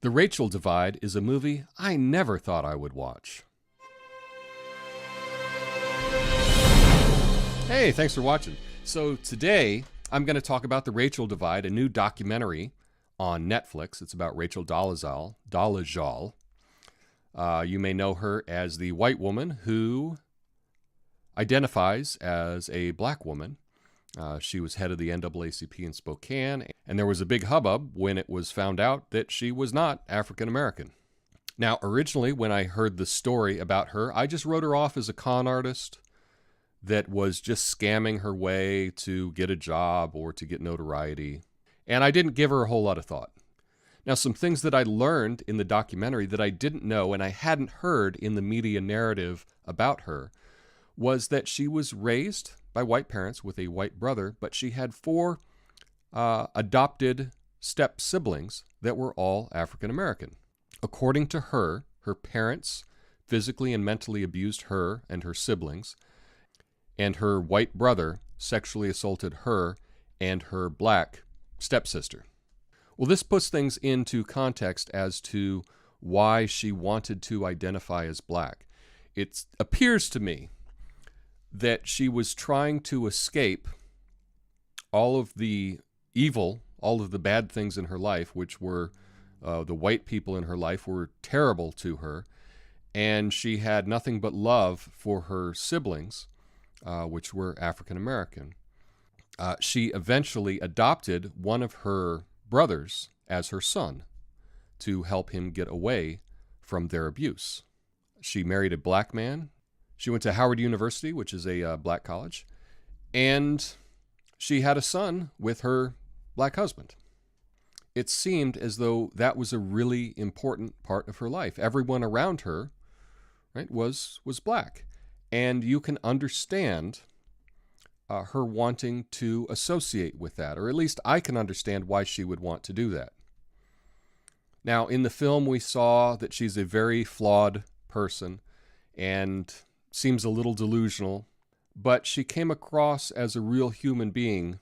The Racial Divide is a movie I never thought I would watch. Hey, thanks for watching. So today I'm going to talk about The Racial Divide, a new documentary on Netflix. It's about Rachel Dolezal. You may know her as the white woman who identifies as a black woman. She was head of the NAACP in Spokane, and there was a big hubbub when it was found out that she was not African American. Now, originally, when I heard the story about her, I just wrote her off as a con artist that was just scamming her way to get a job or to get notoriety, and I didn't give her a whole lot of thought. Now, some things that I learned in the documentary that I didn't know and I hadn't heard in the media narrative about her was that she was raised by white parents with a white brother, but she had 4 adopted step siblings that were all African American. According to her, her parents physically and mentally abused her and her siblings, and her white brother sexually assaulted her and her black stepsister. Well, this puts things into context as to why she wanted to identify as black. It appears to me that she was trying to escape all of the evil, all of the bad things in her life, which were the white people in her life were terrible to her, and she had nothing but love for her siblings, which were African American. She eventually adopted one of her brothers as her son to help him get away from their abuse. She married a black man. She went to Howard University, which is a black college, and she had a son with her black husband. It seemed as though that was a really important part of her life. Everyone around her, right, was black, and you can understand her wanting to associate with that, or at least I can understand why she would want to do that. Now, in the film, we saw that she's a very flawed person and seems a little delusional, but she came across as a real human being,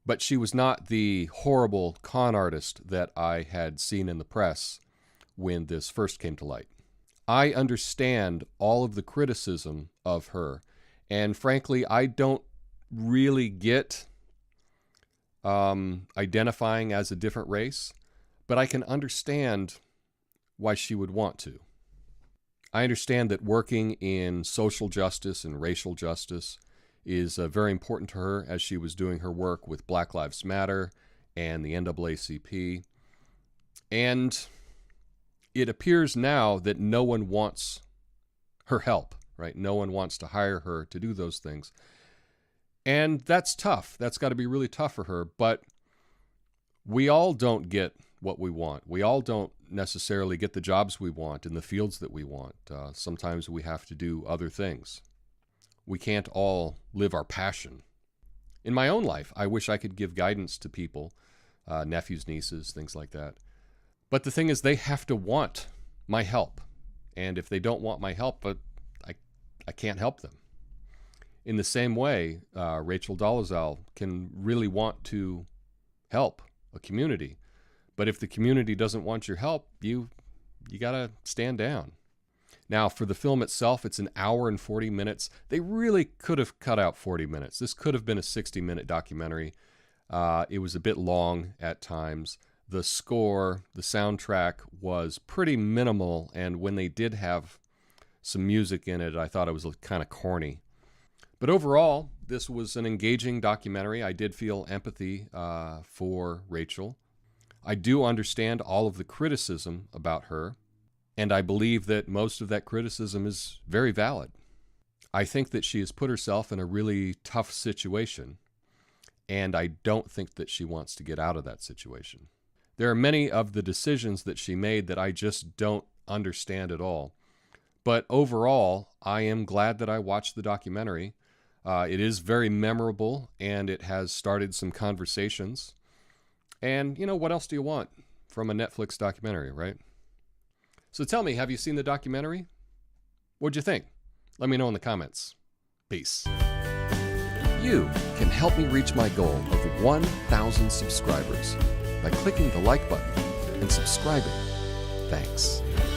but she was not the horrible con artist that I had seen in the press when this first came to light. I understand all of the criticism of her, and frankly, I don't really get identifying as a different race, but I can understand why she would want to. I understand that working in social justice and racial justice is very important to her as she was doing her work with Black Lives Matter and the NAACP. And it appears now that no one wants her help, right? No one wants to hire her to do those things. And that's tough. That's got to be really tough for her. But we all don't get what we want. We all don't necessarily get the jobs we want in the fields that we want. Sometimes we have to do other things. We can't all live our passion. In my own life, I wish I could give guidance to people, nephews, nieces, things like that. But the thing is, they have to want my help. And if they don't want my help, I can't help them. In the same way, Rachel Dolezal can really want to help a community. But if the community doesn't want your help, you got to stand down. Now, for the film itself, it's an hour and 40 minutes. They really could have cut out 40 minutes. This could have been a 60-minute documentary. It was a bit long at times. The score, the soundtrack was pretty minimal, and when they did have some music in it, I thought it was kind of corny. But overall, this was an engaging documentary. I did feel empathy for Rachel. I do understand all of the criticism about her, and I believe that most of that criticism is very valid. I think that she has put herself in a really tough situation, and I don't think that she wants to get out of that situation. There are many of the decisions that she made that I just don't understand at all. But overall, I am glad that I watched the documentary. It is very memorable, and it has started some conversations. And, you know, what else do you want from a Netflix documentary, right? So tell me, have you seen the documentary? What'd you think? Let me know in the comments. Peace. You can help me reach my goal of 1,000 subscribers by clicking the like button and subscribing. Thanks.